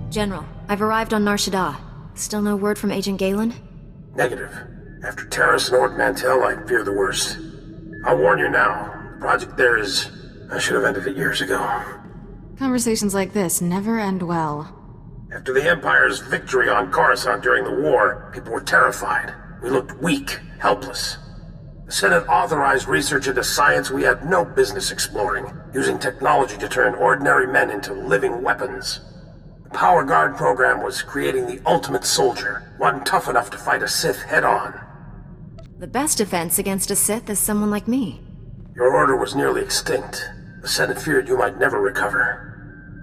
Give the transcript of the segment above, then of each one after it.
General, I've arrived on Shaddaa. Still no word from Agent Galen? Negative. After Terrace and Ord Mantell, I fear the worst. I'll warn you now. The project there is... I should have ended it years ago. Conversations like this never end well. After the Empire's victory on Coruscant during the war, people were terrified. We looked weak, helpless. The Senate authorized research into science we had no business exploring, using technology to turn ordinary men into living weapons. The Power Guard program was creating the ultimate soldier, one tough enough to fight a Sith head-on. The best defense against a Sith is someone like me. Your order was nearly extinct. The Senate feared you might never recover.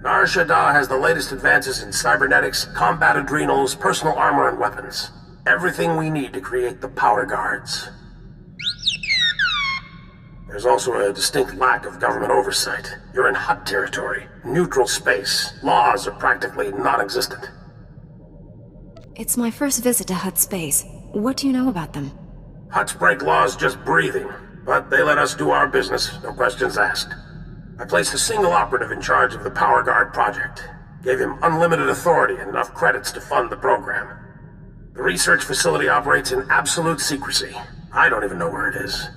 Shaddaa has the latest advances in cybernetics, combat adrenals, personal armor, and weapons. Everything we need to create the Power Guards. There's also a distinct lack of government oversight. You're in Hutt territory, neutral space. Laws are practically non-existent. It's my first visit to Hutt space. What do you know about them? Hutts break laws just breathing, but they let us do our business, no questions asked. I placed a single operative in charge of the Power Guard project. Gave him unlimited authority and enough credits to fund the program. The research facility operates in absolute secrecy. I don't even know where it is.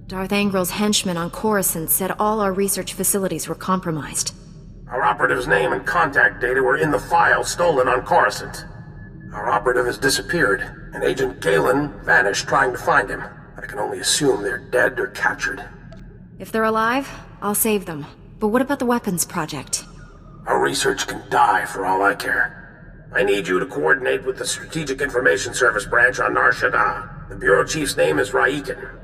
Darth Angril's henchmen on Coruscant said all our research facilities were compromised. Our operative's name and contact data were in the file stolen on Coruscant. Our operative has disappeared, and Agent Galen vanished trying to find him. I can only assume they're dead or captured. If they're alive, I'll save them. But what about the weapons project? Our research can die for all I care. I need you to coordinate with the Strategic Information Service branch on Shaddaa. The Bureau Chief's name is Raiken.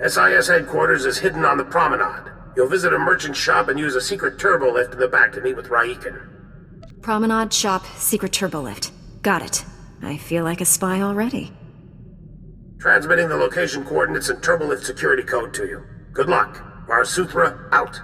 SIS headquarters is hidden on the promenade. You'll visit a merchant shop and use a secret turbo lift in the back to meet with Raiken. Promenade, shop, secret turbo lift. Got it. I feel like a spy already. Transmitting the location coordinates and turbo lift security code to you. Good luck. SWTOR out.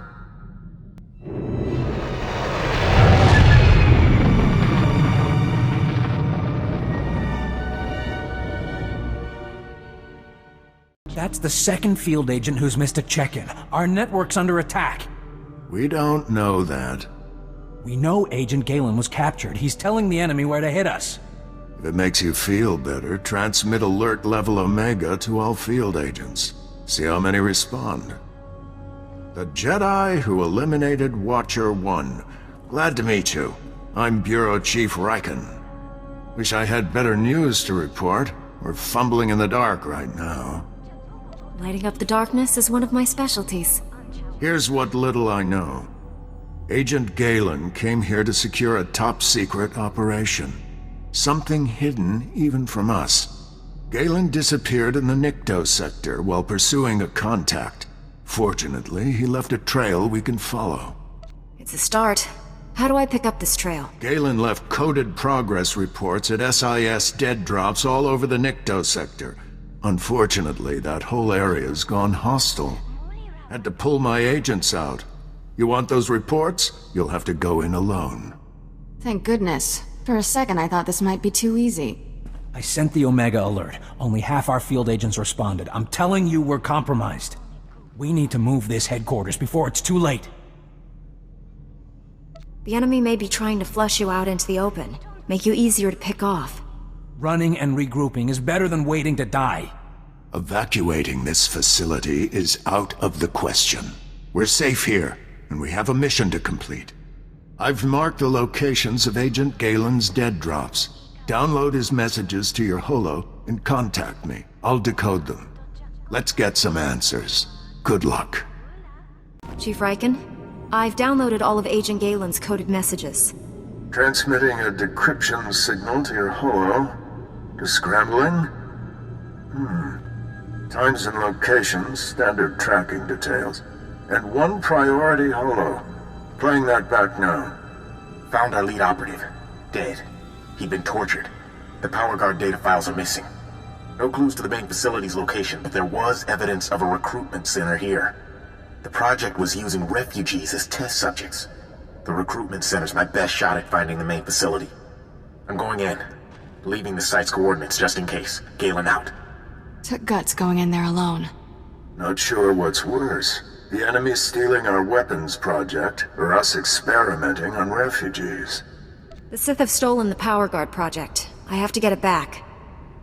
That's the second field agent who's missed a check-in. Our network's under attack. We don't know that. We know Agent Galen was captured. He's telling the enemy where to hit us. If it makes you feel better, transmit alert level Omega to all field agents. See how many respond. The Jedi who eliminated Watcher 1. Glad to meet you. I'm Bureau Chief Raiken. Wish I had better news to report. We're fumbling in the dark right now. Lighting up the darkness is one of my specialties. Here's what little I know. Agent Galen came here to secure a top-secret operation. Something hidden even from us. Galen disappeared in the Nikto sector while pursuing a contact. Fortunately, he left a trail we can follow. It's a start. How do I pick up this trail? Galen left coded progress reports at SIS dead drops all over the Nikto sector. Unfortunately, that whole area's gone hostile. Had to pull my agents out. You want those reports? You'll have to go in alone. Thank goodness. For a second I thought this might be too easy. I sent the Omega alert. Only half our field agents responded. I'm telling you we're compromised. We need to move this headquarters before it's too late. The enemy may be trying to flush you out into the open, make you easier to pick off. Running and regrouping is better than waiting to die. Evacuating this facility is out of the question. We're safe here, and we have a mission to complete. I've marked the locations of Agent Galen's dead drops. Download his messages to your holo and contact me. I'll decode them. Let's get some answers. Good luck. Chief Raiken, I've downloaded all of Agent Galen's coded messages. Transmitting a decryption signal to your holo. Descrambling? Times and locations, standard tracking details. And one priority holo. Playing that back now. Found our lead operative. Dead. He'd been tortured. The Power Guard data files are missing. No clues to the main facility's location, but there was evidence of a recruitment center here. The project was using refugees as test subjects. The recruitment center's my best shot at finding the main facility. I'm going in. Leaving the site's coordinates just in case. Galen out. Took guts going in there alone. Not sure what's worse. The enemy stealing our weapons project, or us experimenting on refugees. The Sith have stolen the Power Guard project. I have to get it back.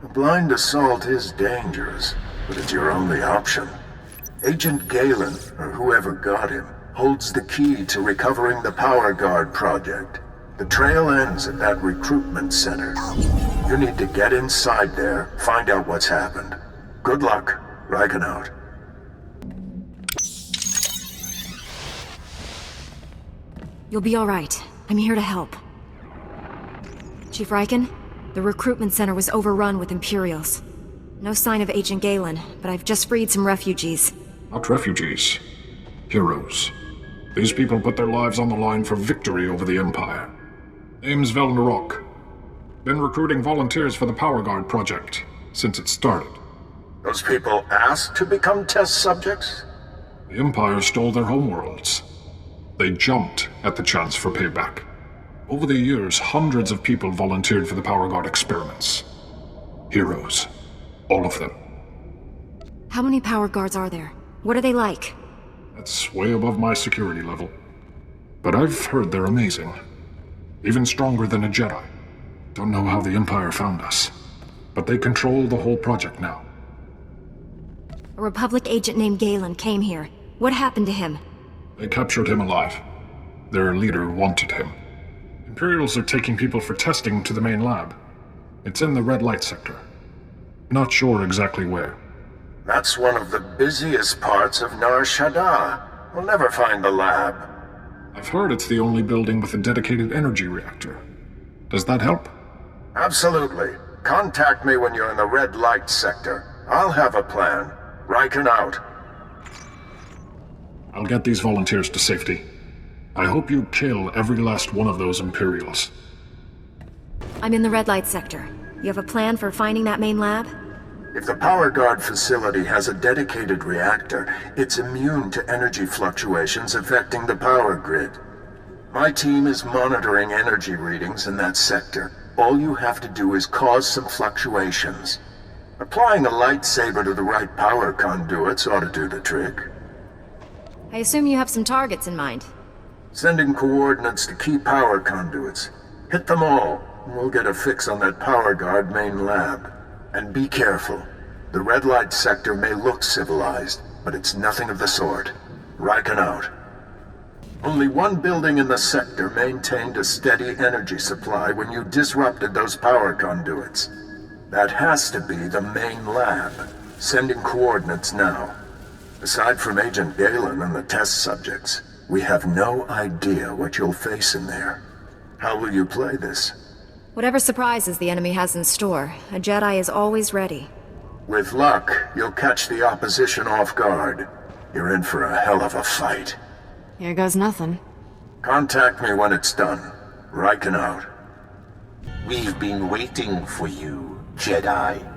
A blind assault is dangerous, but it's your only option. Agent Galen, or whoever got him, holds the key to recovering the Power Guard project. The trail ends at that recruitment center. You need to get inside there, find out what's happened. Good luck. Riken out. You'll be all right. I'm here to help. Chief Riken, the recruitment center was overrun with Imperials. No sign of Agent Galen, but I've just freed some refugees. Not refugees. Heroes. These people put their lives on the line for victory over the Empire. Name's Velnarok. Been recruiting volunteers for the Power Guard project since it started. Those people asked to become test subjects? The Empire stole their homeworlds. They jumped at the chance for payback. Over the years, hundreds of people volunteered for the Power Guard experiments. Heroes. All of them. How many Power Guards are there? What are they like? That's way above my security level. But I've heard they're amazing. Even stronger than a Jedi. Don't know how the Empire found us. But they control the whole project now. A Republic agent named Galen came here. What happened to him? They captured him alive. Their leader wanted him. Imperials are taking people for testing to the main lab. It's in the red light sector. Not sure exactly where. That's one of the busiest parts of Nar Shaddaa. We'll never find the lab. I've heard it's the only building with a dedicated energy reactor. Does that help? Absolutely. Contact me when you're in the red light sector. I'll have a plan. Riken out. I'll get these volunteers to safety. I hope you kill every last one of those Imperials. I'm in the red light sector. You have a plan for finding that main lab? If the Power Guard facility has a dedicated reactor, it's immune to energy fluctuations affecting the power grid. My team is monitoring energy readings in that sector. All you have to do is cause some fluctuations. Applying a lightsaber to the right power conduits ought to do the trick. I assume you have some targets in mind. Sending coordinates to key power conduits. Hit them all, and we'll get a fix on that Power Guard main lab. And be careful. The red light sector may look civilized, but it's nothing of the sort. Riken out. Only one building in the sector maintained a steady energy supply when you disrupted those power conduits. That has to be the main lab. Sending coordinates now. Aside from Agent Galen and the test subjects, we have no idea what you'll face in there. How will you play this? Whatever surprises the enemy has in store, a Jedi is always ready. With luck, you'll catch the opposition off guard. You're in for a hell of a fight. Here goes nothing. Contact me when it's done. Riken out. We've been waiting for you, Jedi.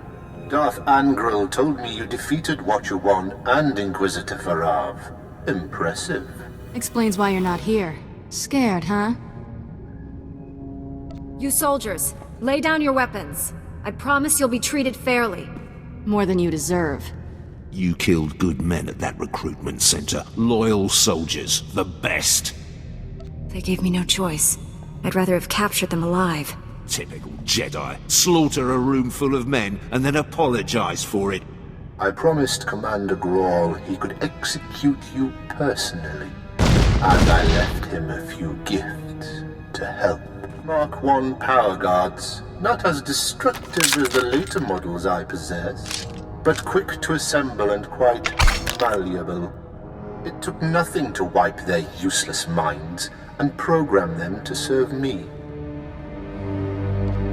Darth Angral told me you defeated Watcher 1 and Inquisitor Farav. Impressive. Explains why you're not here. Scared, huh? You soldiers, lay down your weapons. I promise you'll be treated fairly. More than you deserve. You killed good men at that recruitment center. Loyal soldiers. The best. They gave me no choice. I'd rather have captured them alive. Typical Jedi. Slaughter a room full of men and then apologize for it. I promised Commander Grawl he could execute you personally. And I left him a few gifts to help. Mark 1 power guards, not as destructive as the later models I possess, but quick to assemble and quite malleable. It took nothing to wipe their useless minds and program them to serve me.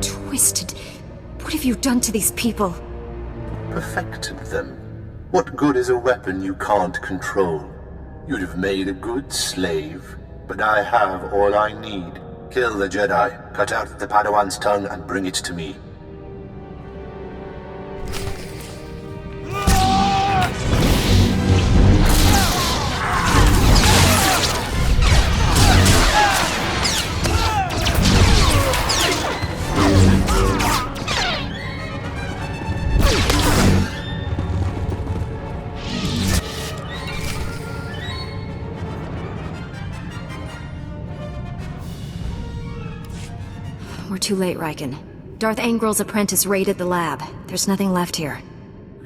Twisted. What have you done to these people? Perfected them. What good is a weapon you can't control? You'd have made a good slave, but I have all I need. Kill the Jedi, cut out the Padawan's tongue, and bring it to me. We're too late, Riken. Darth Angrel's apprentice raided the lab. There's nothing left here.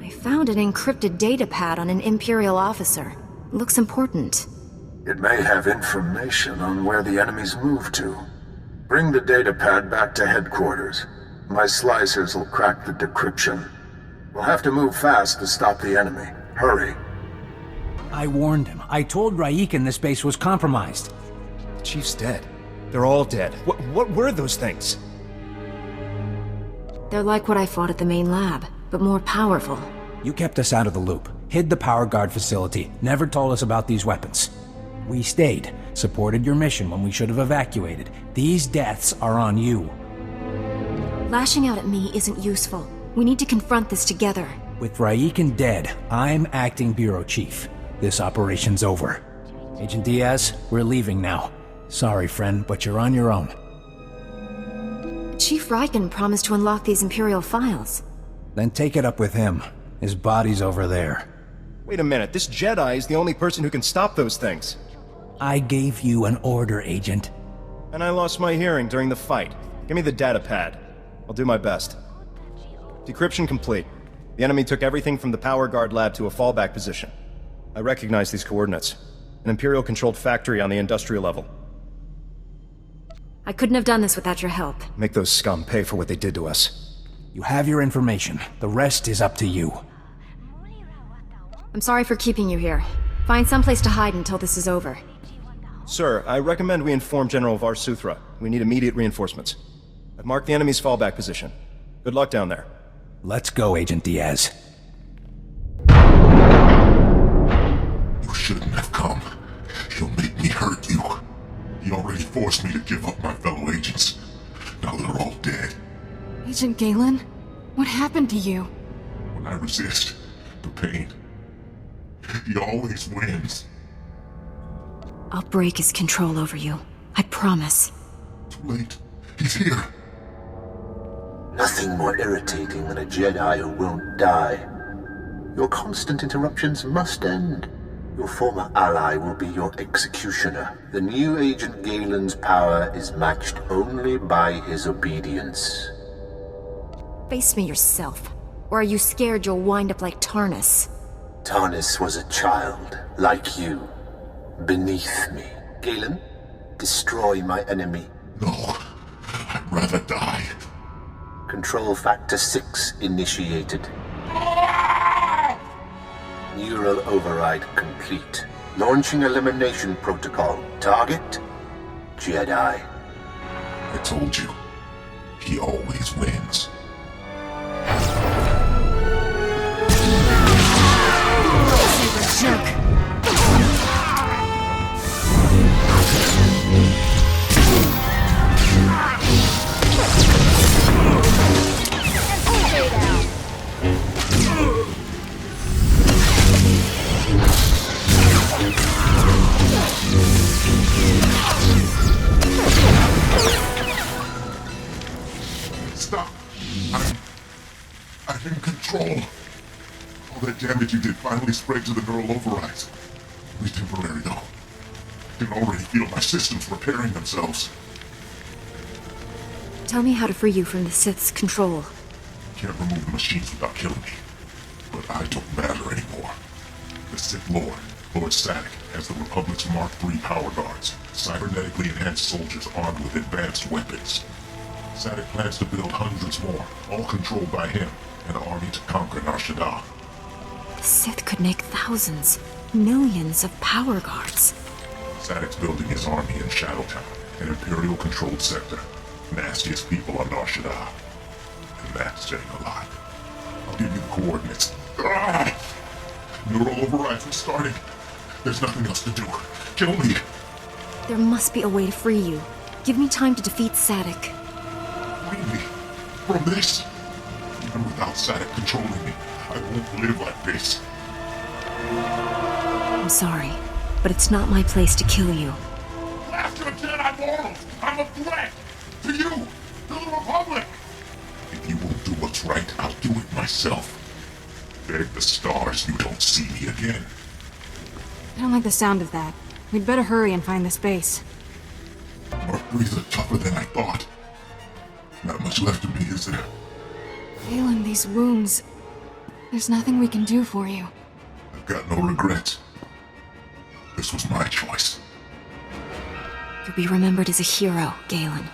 I found an encrypted data pad on an Imperial officer. Looks important. It may have information on where the enemies moved to. Bring the data pad back to headquarters. My slicers will crack the decryption. We'll have to move fast to stop the enemy. Hurry. I warned him. I told Raiken this base was compromised. Chief's dead. They're all dead. What were those things? They're like what I fought at the main lab, but more powerful. You kept us out of the loop, hid the power guard facility, never told us about these weapons. We stayed, supported your mission when we should have evacuated. These deaths are on you. Lashing out at me isn't useful. We need to confront this together. With Raiken dead, I'm acting Bureau Chief. This operation's over. Agent Diaz, we're leaving now. Sorry, friend, but you're on your own. Chief Riken promised to unlock these Imperial files. Then take it up with him. His body's over there. Wait a minute, this Jedi is the only person who can stop those things. I gave you an order, Agent. And I lost my hearing during the fight. Give me the data pad. I'll do my best. Decryption complete. The enemy took everything from the power guard lab to a fallback position. I recognize these coordinates. An Imperial-controlled factory on the industrial level. I couldn't have done this without your help. Make those scum pay for what they did to us. You have your information. The rest is up to you. I'm sorry for keeping you here. Find someplace to hide until this is over. Sir, I recommend we inform General Varsuthra. We need immediate reinforcements. I've marked the enemy's fallback position. Good luck down there. Let's go, Agent Diaz. You shouldn't have come. He'll make me hurt you. He already forced me to give up my fellow agents. Now they're all dead. Agent Galen? What happened to you? When I resist the pain, he always wins. I'll break his control over you. I promise. Too late. He's here. Nothing more irritating than a Jedi who won't die. Your constant interruptions must end. Your former ally will be your executioner. The new Agent Galen's power is matched only by his obedience. Face me yourself. Or are you scared you'll wind up like Tarnus? Tarnus was a child, like you. Beneath me. Galen, destroy my enemy. No. I'd rather die. Control Factor 6 initiated. Neural override complete. Launching elimination protocol. Target? Jedi. I told you. He always wins. Jerk. Stop. I'm in control. All that damage you did finally spread to the neural overrides. Only temporary, though. I can already feel my systems repairing themselves. Tell me how to free you from the Sith's control. Can't remove the machines without killing me. But I don't matter anymore. The Sith Lord, Lord Sadek, has the Republic's Mark III power guards, cybernetically enhanced soldiers armed with advanced weapons. Sadek plans to build hundreds more, all controlled by him, and an army to conquer Nar Shaddaa. The Sith could make thousands, millions of power guards. Sadek's building his army in Shadowtown, an Imperial-controlled sector. Nastiest people on Nar Shaddaa. And that's saying a lot. I'll give you the coordinates. Neural overrides are starting. There's nothing else to do. Kill me. There must be a way to free you. Give me time to defeat Sadek. Free me from this. Even without Sadek controlling me, I won't live like this. I'm sorry, but it's not my place to kill you. After Jedi morals, I'm a threat to you, to the Republic. If you won't do what's right, I'll do it myself. Beg the stars you don't see me again. I don't like the sound of that. We'd better hurry and find this base. Mark III's are tougher than I thought. much left of me, is there? Galen, these wounds... There's nothing we can do for you. I've got no regrets. This was my choice. You'll be remembered as a hero, Galen.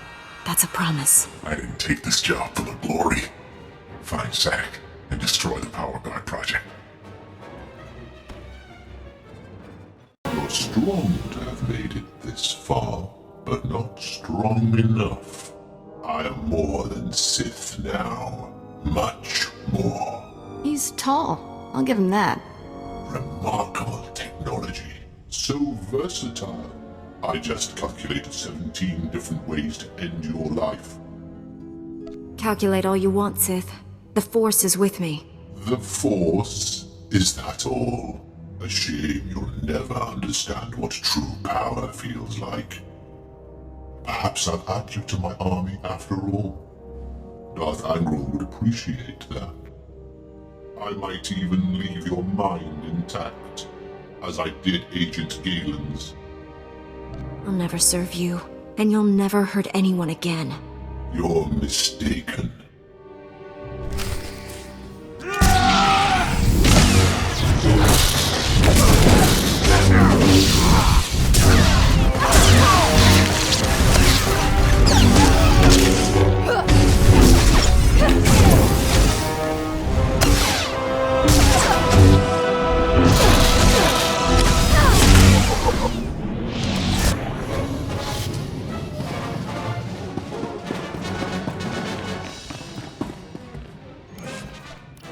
That's a promise. I didn't take this job for the glory. Find Zack and destroy the Power Guard project. You're strong to have made it this far, but not strong enough. I am more than Sith now. Much more. He's tall. I'll give him that. Remarkable technology. So versatile. I just calculated 17 different ways to end your life. Calculate all you want, Sith. The Force is with me. The Force? Is that all? A shame you'll never understand what true power feels like. Perhaps I'll add you to my army after all. Darth Angral would appreciate that. I might even leave your mind intact, as I did Agent Galen's. I'll never serve you, and you'll never hurt anyone again. You're mistaken.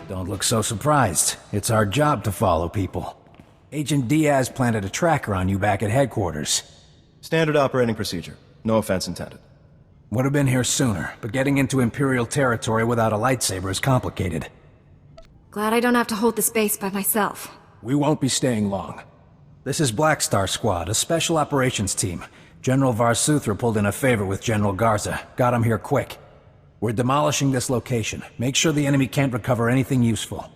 Don't look so surprised. It's our job to follow people. Agent Diaz planted a tracker on you back at headquarters. Standard operating procedure. No offense intended. Would have been here sooner, but getting into Imperial territory without a lightsaber is complicated. Glad I don't have to hold this base by myself. We won't be staying long. This is Black Star Squad, a special operations team. General Varsuthra pulled in a favor with General Garza. Got him here quick. We're demolishing this location. Make sure the enemy can't recover anything useful.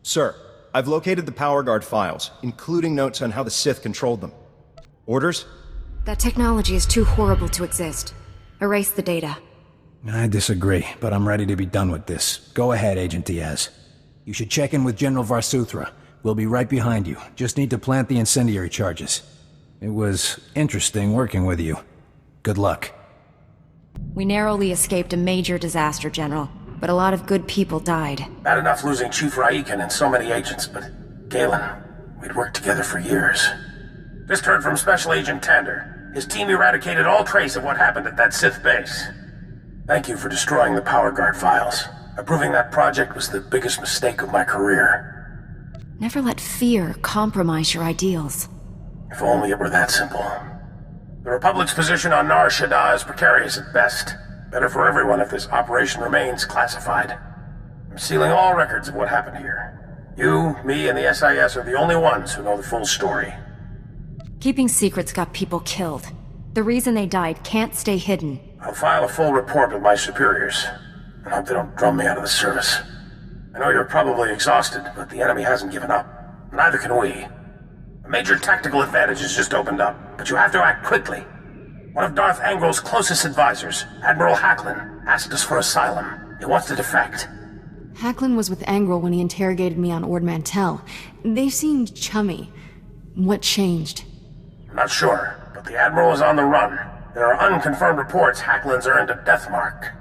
Sir, I've located the Power Guard files, including notes on how the Sith controlled them. Orders? That technology is too horrible to exist. Erase the data. I disagree, but I'm ready to be done with this. Go ahead, Agent Diaz. You should check in with General Varsuthra. We'll be right behind you. Just need to plant the incendiary charges. It was interesting working with you. Good luck. We narrowly escaped a major disaster, General, but a lot of good people died. Bad enough losing Chief Raiken and so many agents, but Galen, we'd worked together for years. Just heard from Special Agent Tander. His team eradicated all trace of what happened at that Sith base. Thank you for destroying the Power Guard files. Approving that project was the biggest mistake of my career. Never let fear compromise your ideals. If only it were that simple. The Republic's position on Nar Shaddaa is precarious at best. Better for everyone if this operation remains classified. I'm sealing all records of what happened here. You, me, and the SIS are the only ones who know the full story. Keeping secrets got people killed. The reason they died can't stay hidden. I'll file a full report with my superiors. I hope they don't drum me out of the service. I know you're probably exhausted, but the enemy hasn't given up. Neither can we. A major tactical advantage has just opened up, but you have to act quickly. One of Darth Angral's closest advisors, Admiral Hacklin, asked us for asylum. He wants to defect. Hacklin was with Angral when he interrogated me on Ord Mantell. They seemed chummy. What changed? I'm not sure, but the Admiral is on the run. There are unconfirmed reports Hacklin's earned a death mark.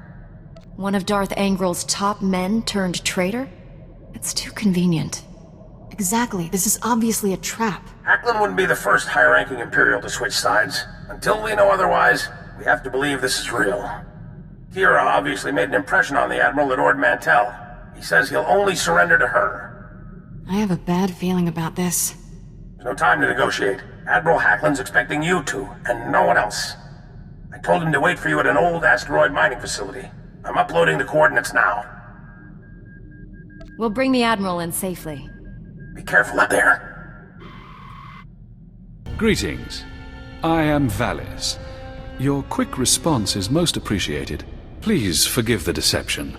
One of Darth Angral's top men turned traitor? It's too convenient. Exactly. This is obviously a trap. Hacklin wouldn't be the first high-ranking Imperial to switch sides. Until we know otherwise, we have to believe this is real. Kira obviously made an impression on the Admiral at Ord Mantell. He says he'll only surrender to her. I have a bad feeling about this. There's no time to negotiate. Admiral Hacklin's expecting you two, and no one else. I told him to wait for you at an old asteroid mining facility. I'm uploading the coordinates now. We'll bring the Admiral in safely. Be careful out there. Greetings. I am Valis. Your quick response is most appreciated. Please forgive the deception.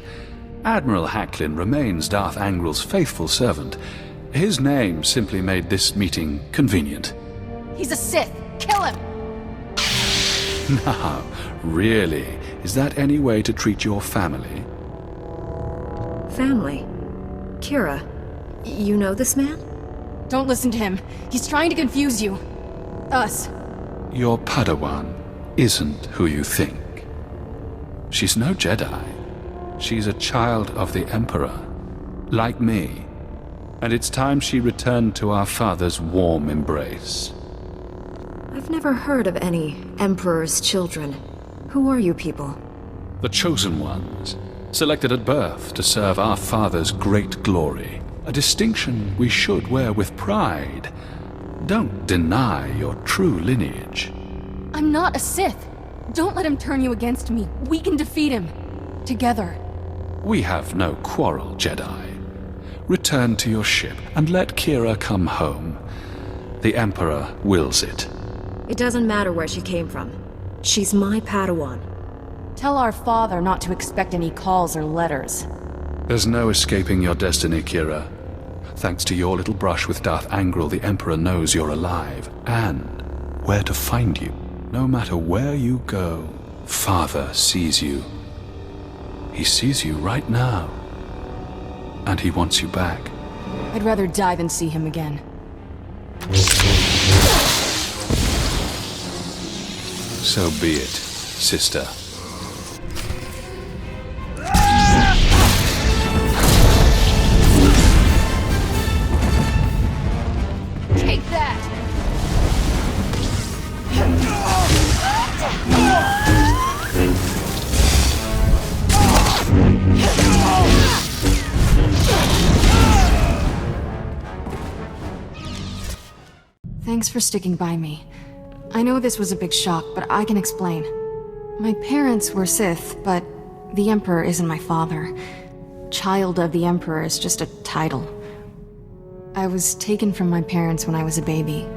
Admiral Hacklin remains Darth Angral's faithful servant. His name simply made this meeting convenient. He's a Sith! Kill him! Now, really, Is that any way to treat your family? Family? Kira, you know this man? Don't listen to him. He's trying to confuse you. Us. Your Padawan isn't who you think. She's no Jedi. She's a child of the Emperor, like me. And it's time she returned to our father's warm embrace. I've never heard of any Emperor's children. Who are you people? The chosen ones, selected at birth to serve our father's great glory. A distinction we should wear with pride. Don't deny your true lineage. I'm not a Sith. Don't let him turn you against me. We can defeat him. Together. We have no quarrel, Jedi. Return to your ship and let Kira come home. The Emperor wills it. It doesn't matter where she came from. She's my Padawan. Tell our father not to expect any calls or letters. There's no escaping your destiny, Kira. Thanks to your little brush with Darth Angral, the Emperor knows you're alive, and where to find you. No matter where you go, Father sees you. He sees you right now. And he wants you back. I'd rather die than see him again. So be it, sister. Take that! Thanks for sticking by me. I know this was a big shock, but I can explain. My parents were Sith, but the Emperor isn't my father. Child of the Emperor is just a title. I was taken from my parents when I was a baby.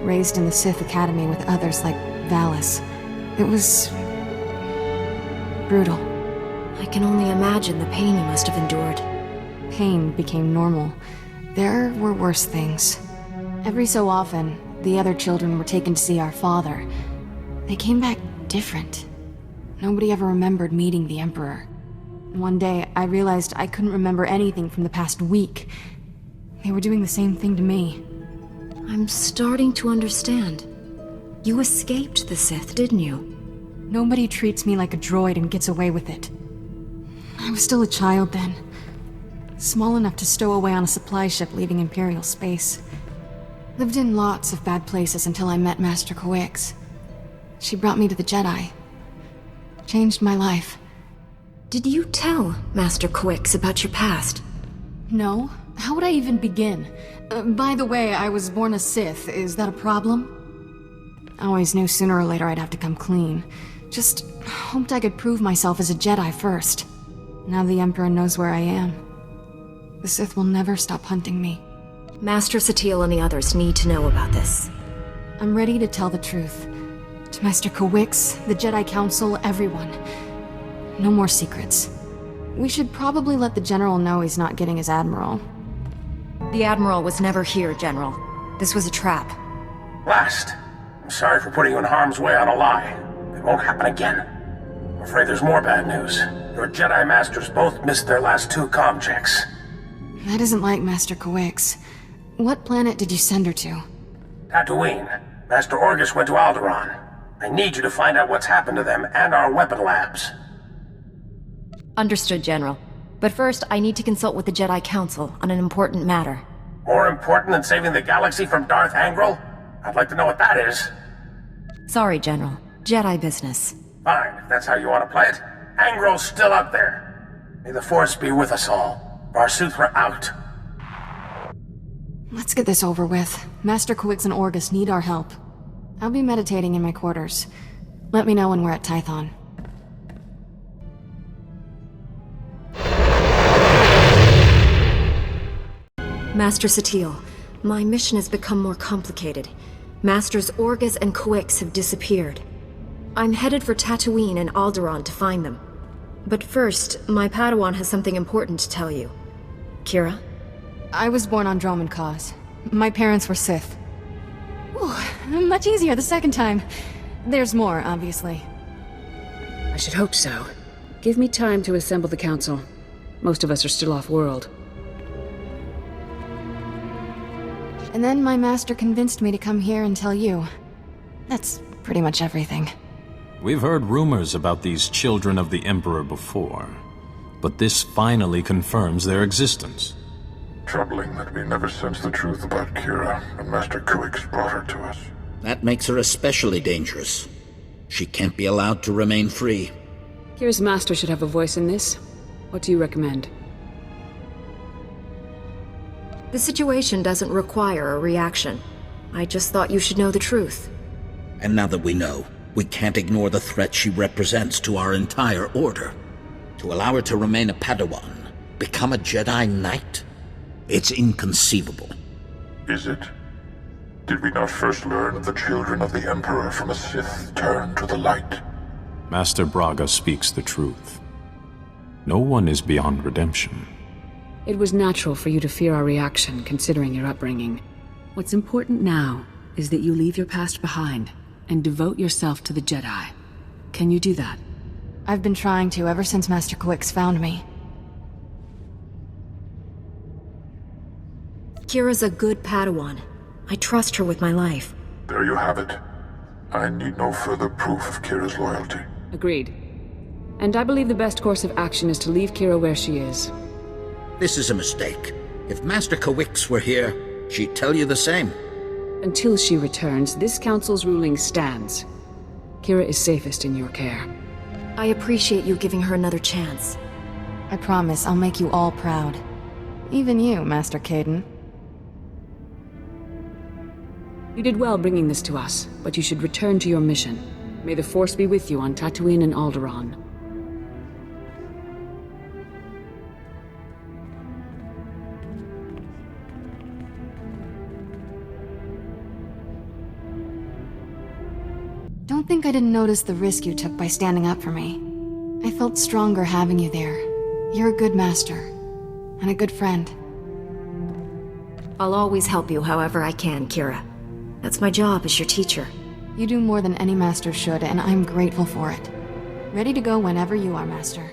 Raised in the Sith Academy with others like Valis. It was brutal. I can only imagine the pain you must have endured. Pain became normal. There were worse things. Every so often, the other children were taken to see our father. They came back different. Nobody ever remembered meeting the Emperor. One day, I realized I couldn't remember anything from the past week. They were doing the same thing to me. I'm starting to understand. You escaped the Sith, didn't you? Nobody treats me like a droid and gets away with it. I was still a child then. Small enough to stow away on a supply ship leaving Imperial space. Lived in lots of bad places until I met Master Coix. She brought me to the Jedi. Changed my life. Did you tell Master Coix about your past? No. How would I even begin? By the way, I was born a Sith. Is that a problem? I always knew sooner or later I'd have to come clean. Just hoped I could prove myself as a Jedi first. Now the Emperor knows where I am. The Sith will never stop hunting me. Master SWTOR and the others need to know about this. I'm ready to tell the truth. To Master Coix, the Jedi Council, everyone. No more secrets. We should probably let the General know he's not getting his Admiral. The Admiral was never here, General. This was a trap. Last. I'm sorry for putting you in harm's way on a lie. It won't happen again. I'm afraid there's more bad news. Your Jedi Masters both missed their last 2 comm checks. That isn't like Master Coix. What planet did you send her to? Tatooine. Master Orgus went to Alderaan. I need you to find out what's happened to them and our weapon labs. Understood, General. But first, I need to consult with the Jedi Council on an important matter. More important than saving the galaxy from Darth Angral? I'd like to know what that is. Sorry, General. Jedi business. Fine, if that's how you want to play it. Angral's still out there. May the Force be with us all. SWTOR out. Let's get this over with. Master Coix and Orgus need our help. I'll be meditating in my quarters. Let me know when we're at Tython. Master SWTOR, my mission has become more complicated. Masters Orgus and Coix have disappeared. I'm headed for Tatooine and Alderaan to find them. But first, my Padawan has something important to tell you. Kira? I was born on Droman Cause. My parents were Sith. Ooh, much easier the second time. There's more, obviously. I should hope so. Give me time to assemble the council. Most of us are still off-world. And then my master convinced me to come here and tell you. That's pretty much everything. We've heard rumors about these children of the Emperor before, but this finally confirms their existence. Troubling that we never sensed the truth about Kira when Master Kuix brought her to us. That makes her especially dangerous. She can't be allowed to remain free. Kira's master should have a voice in this. What do you recommend? The situation doesn't require a reaction. I just thought you should know the truth. And now that we know, we can't ignore the threat she represents to our entire order. To allow her to remain a Padawan, become a Jedi Knight? It's inconceivable. Is it? Did we not first learn of the children of the Emperor from a Sith turned to the light? Master Braga speaks the truth. No one is beyond redemption. It was natural for you to fear our reaction, considering your upbringing. What's important now is that you leave your past behind and devote yourself to the Jedi. Can you do that? I've been trying to ever since Master Kuix found me. Kira's a good Padawan. I trust her with my life. There you have it. I need no further proof of Kira's loyalty. Agreed. And I believe the best course of action is to leave Kira where she is. This is a mistake. If Master Kuix were here, she'd tell you the same. Until she returns, this council's ruling stands. Kira is safest in your care. I appreciate you giving her another chance. I promise I'll make you all proud. Even you, Master Caden. You did well bringing this to us, but you should return to your mission. May the Force be with you on Tatooine and Alderaan. Don't think I didn't notice the risk you took by standing up for me. I felt stronger having you there. You're a good master. And a good friend. I'll always help you however I can, Kira. That's my job as your teacher. You do more than any master should, and I'm grateful for it. Ready to go whenever you are, Master.